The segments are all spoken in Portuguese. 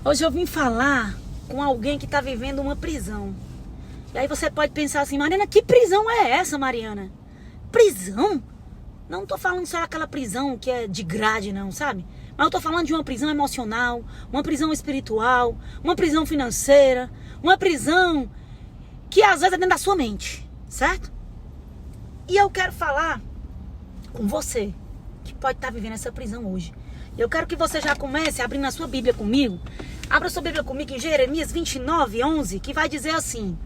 Hoje eu vim falar com alguém que está vivendo uma prisão. E aí você pode pensar assim, Mariana, que prisão é essa, Mariana? Prisão? Não tô falando só daquela prisão que é de grade, não, sabe? Mas eu tô falando de uma prisão emocional, uma prisão espiritual, uma prisão financeira, uma prisão que às vezes é dentro da sua mente, certo? E eu quero falar com você que pode estar vivendo essa prisão hoje. Eu quero que você já comece abrindo a sua Bíblia comigo. Abra sua Bíblia comigo em Jeremias 29:11, que vai dizer assim: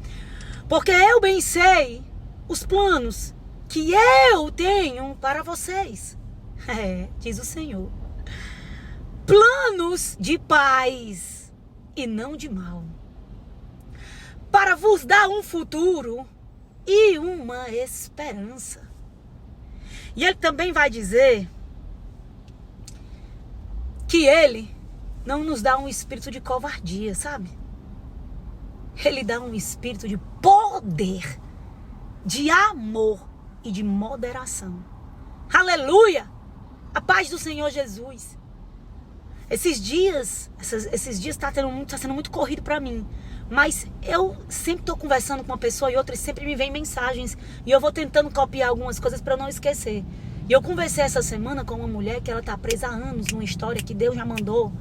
porque eu bem sei os planos que eu tenho para vocês. Diz o Senhor. Planos de paz e não de mal, para vos dar um futuro e uma esperança. E ele também vai dizer que ele não nos dá um espírito de covardia, sabe? Ele dá um espírito de poder, de amor e de moderação. Aleluia! A paz do Senhor Jesus. Esses dias está sendo muito corrido para mim. Mas eu sempre estou conversando com uma pessoa e outra e sempre me vem mensagens. E eu vou tentando copiar algumas coisas para não esquecer. E eu conversei essa semana com uma mulher que ela está presa há anos numa história que Deus já mandou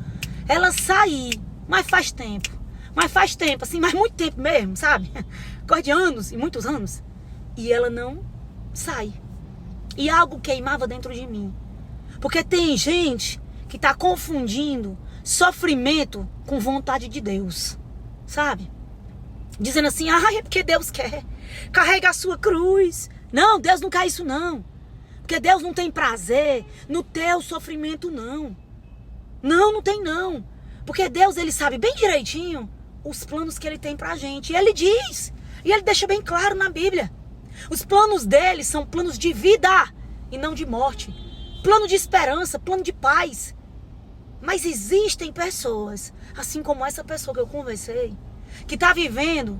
ela sair. Mas faz tempo, assim, mas muito tempo mesmo, sabe? Coisa de anos e muitos anos. E ela não sai. E algo queimava dentro de mim. Porque tem gente que está confundindo sofrimento com vontade de Deus, sabe? Dizendo assim, é porque Deus quer. Carrega a sua cruz. Não, Deus não quer isso não. Porque Deus não tem prazer no teu sofrimento não. Não tem não. Porque Deus, ele sabe bem direitinho os planos que ele tem pra gente. E ele diz, e ele deixa bem claro na Bíblia. Os planos dele são planos de vida e não de morte. Plano de esperança, plano de paz. Mas existem pessoas, assim como essa pessoa que eu conversei, que está vivendo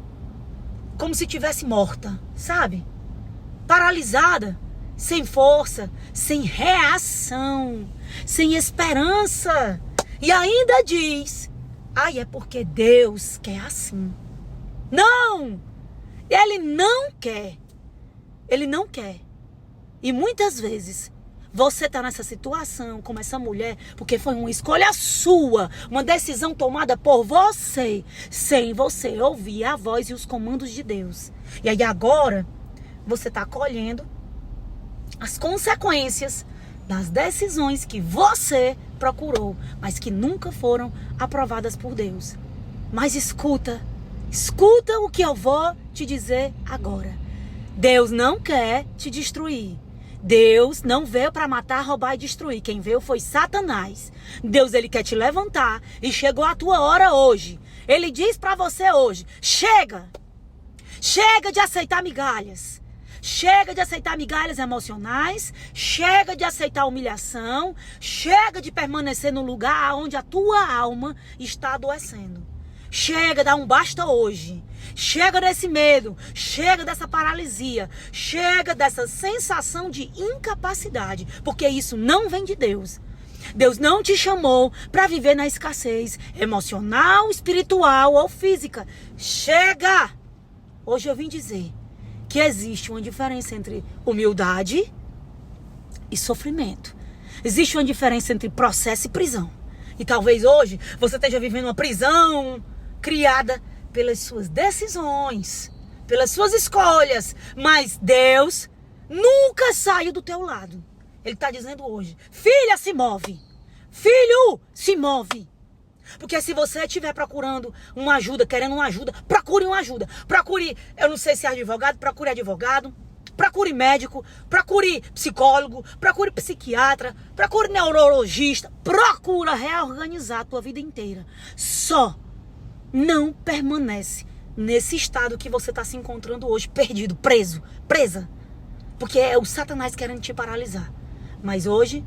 como se tivesse morta, sabe? Paralisada, sem força, sem reação, sem esperança. E ainda diz, é porque Deus quer assim. Não! Ele não quer. Ele não quer. E muitas vezes você está nessa situação, como essa mulher, porque foi uma escolha sua, uma decisão tomada por você, sem você ouvir a voz e os comandos de Deus. E aí agora, você está colhendo as consequências das decisões que você procurou, mas que nunca foram aprovadas por Deus. Mas escuta o que eu vou te dizer agora. Deus não quer te destruir. Deus não veio para matar, roubar e destruir. Quem veio foi Satanás. Deus, ele quer te levantar e chegou a tua hora hoje. Ele diz para você hoje, chega de aceitar migalhas. Chega de aceitar migalhas emocionais, chega de aceitar humilhação, chega de permanecer no lugar onde a tua alma está adoecendo. Chega, dá um basta hoje. Chega desse medo, chega dessa paralisia, chega dessa sensação de incapacidade, porque isso não vem de Deus. Deus não te chamou para viver na escassez emocional, espiritual ou física. Chega! Hoje eu vim dizer que existe uma diferença entre humildade e sofrimento. Existe uma diferença entre processo e prisão. E talvez hoje você esteja vivendo uma prisão criada pelas suas decisões, pelas suas escolhas. Mas Deus nunca saiu do teu lado. Ele está dizendo hoje, filha, se move. Filho, se move. Porque se você estiver procurando uma ajuda, querendo uma ajuda, procure uma ajuda. Procure, eu não sei se é advogado, procure advogado. Procure médico, procure psicólogo, procure psiquiatra, procure neurologista. Procura reorganizar a tua vida inteira. Só não permanece nesse estado que você está se encontrando hoje, perdido, preso, presa. Porque é o Satanás querendo te paralisar. Mas hoje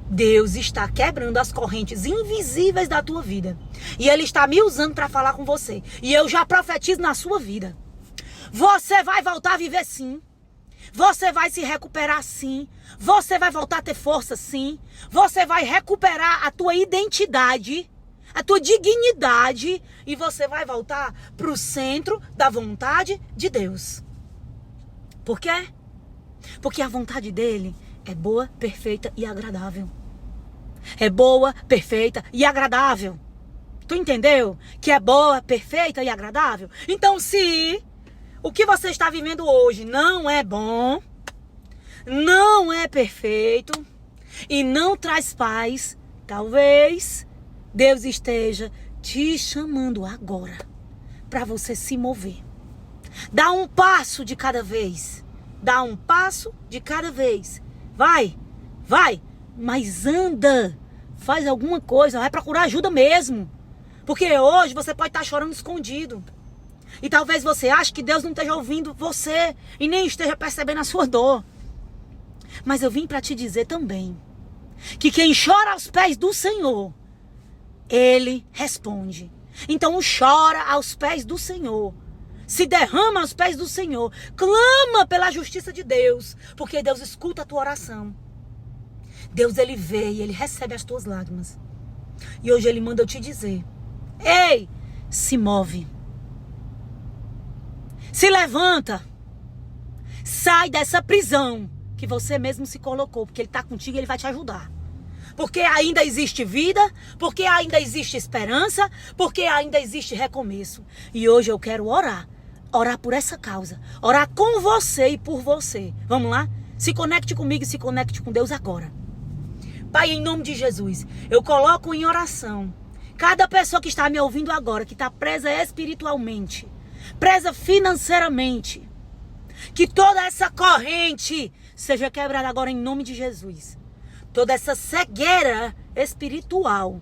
Deus está quebrando as correntes invisíveis da tua vida. E Ele está me usando para falar com você. E eu já profetizo na sua vida. Você vai voltar a viver sim. Você vai se recuperar sim. Você vai voltar a ter força sim. Você vai recuperar a tua identidade. a tua dignidade e você vai voltar para o centro da vontade de Deus. Por quê? Porque a vontade dele é boa, perfeita e agradável. É boa, perfeita e agradável. Tu entendeu? Que é boa, perfeita e agradável? Então, se o que você está vivendo hoje não é bom, não é perfeito e não traz paz, talvez Deus esteja te chamando agora para você se mover. Dá um passo de cada vez. Dá um passo de cada vez. Vai, mas anda. Faz alguma coisa, vai procurar ajuda mesmo. Porque hoje você pode estar chorando escondido. E talvez você ache que Deus não esteja ouvindo você e nem esteja percebendo a sua dor. Mas eu vim para te dizer também que quem chora aos pés do Senhor, Ele responde. Então chora aos pés do Senhor. Se derrama aos pés do Senhor. Clama pela justiça de Deus. Porque Deus escuta a tua oração. Deus, Ele vê e Ele recebe as tuas lágrimas. E hoje Ele manda eu te dizer: ei, se move. Se levanta. Sai dessa prisão que você mesmo se colocou. Porque Ele está contigo e Ele vai te ajudar. Porque ainda existe vida, porque ainda existe esperança, porque ainda existe recomeço. E hoje eu quero orar por essa causa, orar com você e por você. Vamos lá? Se conecte comigo e se conecte com Deus agora. Pai, em nome de Jesus, eu coloco em oração cada pessoa que está me ouvindo agora, que está presa espiritualmente, presa financeiramente, que toda essa corrente seja quebrada agora em nome de Jesus. Toda essa cegueira espiritual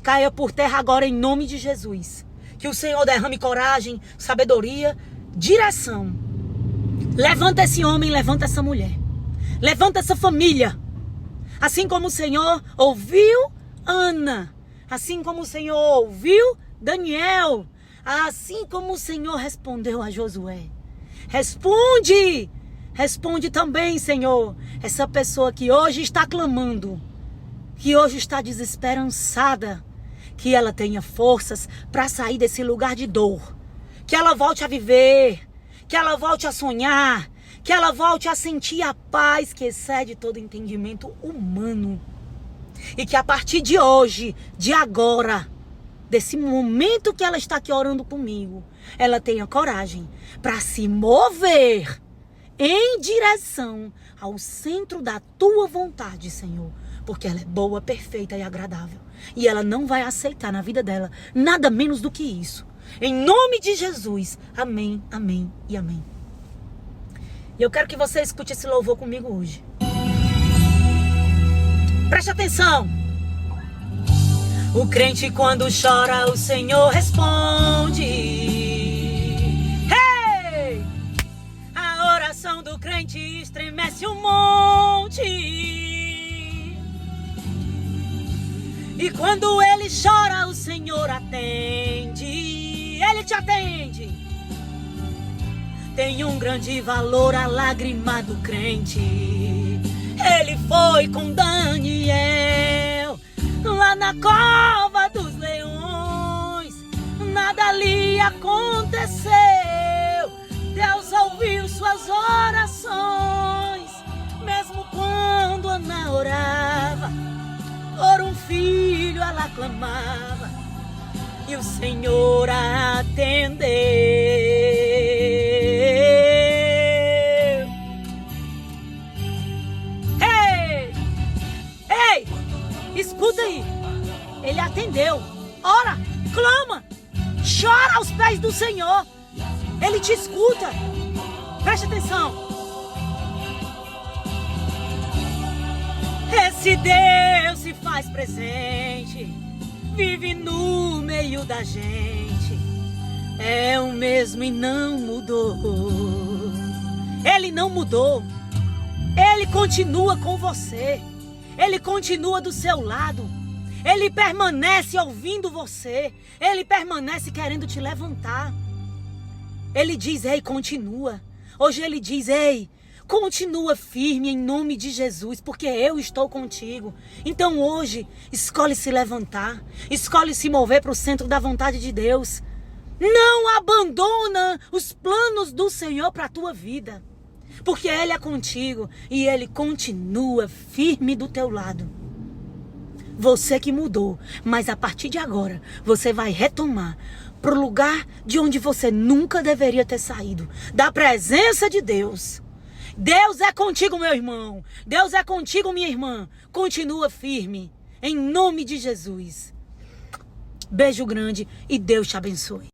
caia por terra agora em nome de Jesus. Que o Senhor derrame coragem, sabedoria, direção. Levanta esse homem, levanta essa mulher. Levanta essa família. Assim como o Senhor ouviu Ana. Assim como o Senhor ouviu Daniel. Assim como o Senhor respondeu a Josué. Responde! Responde também, Senhor, essa pessoa que hoje está clamando, que hoje está desesperançada, que ela tenha forças para sair desse lugar de dor, que ela volte a viver, que ela volte a sonhar, que ela volte a sentir a paz que excede todo entendimento humano. E que a partir de hoje, de agora, desse momento que ela está aqui orando comigo, ela tenha coragem para se mover em direção ao centro da tua vontade, Senhor. Porque ela é boa, perfeita e agradável. E ela não vai aceitar na vida dela nada menos do que isso. Em nome de Jesus. Amém, amém e amém. E eu quero que você escute esse louvor comigo hoje. Preste atenção. O crente quando chora, o Senhor responde. A oração do crente estremece um monte. E quando ele chora, o Senhor atende. Ele te atende. Tem um grande valor a lágrima do crente. Ele foi com Daniel lá na cova dos leões. Nada lhe aconteceu. Deus ouviu suas orações, mesmo quando Ana orava, por um filho ela clamava, e o Senhor a atendeu. Ei! Ei! Escuta aí! Ele atendeu. Ora, clama, chora aos pés do Senhor. Ele te escuta. Preste atenção. Esse Deus se faz presente, vive no meio da gente. É o mesmo e não mudou. Ele não mudou. Ele continua com você. Ele continua do seu lado. Ele permanece ouvindo você. Ele permanece querendo te levantar. Ele diz, ei, continua. Hoje ele diz, ei, Continua firme em nome de Jesus, porque eu estou contigo. Então hoje, escolhe se levantar, escolhe se mover para o centro da vontade de Deus. Não abandona os planos do Senhor para a tua vida, porque Ele é contigo e Ele continua firme do teu lado. Você que mudou, mas a partir de agora, você vai retomar para o lugar de onde você nunca deveria ter saído, da presença de Deus. Deus é contigo, meu irmão. Deus é contigo, minha irmã. Continua firme, em nome de Jesus. Beijo grande e Deus te abençoe.